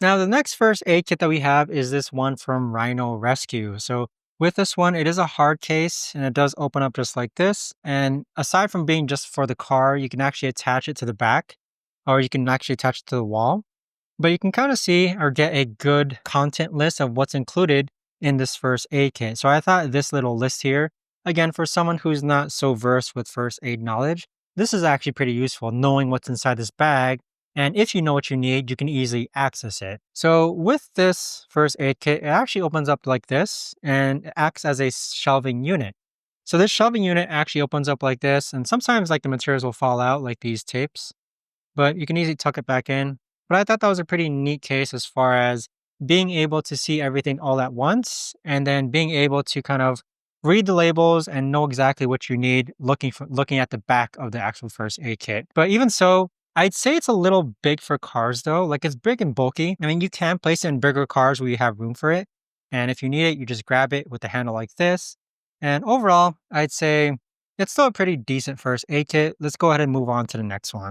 Now, the next first aid kit that we have is this one from Rhino Rescue. So, with this one, it is a hard case and it does open up just like this. And aside from being just for the car, you can actually attach it to the back or you can actually attach it to the wall. But you can kind of see or get a good content list of what's included in this first aid kit. So, I thought this little list here, again, for someone who's not so versed with first aid knowledge, this is actually pretty useful knowing what's inside this bag, and if you know what you need, you can easily access it. So with this first aid kit, it actually opens up like this and it acts as a shelving unit. So this shelving unit actually opens up like this, and sometimes like the materials will fall out like these tapes, but you can easily tuck it back in. But I thought that was a pretty neat case as far as being able to see everything all at once and then being able to kind of read the labels and know exactly what you need looking at the back of the actual first aid kit. But even so, I'd say it's a little big for cars though. Like it's big and bulky. I mean, you can place it in bigger cars where you have room for it. And if you need it, you just grab it with the handle like this. And overall, I'd say it's still a pretty decent first aid kit. Let's go ahead and move on to the next one.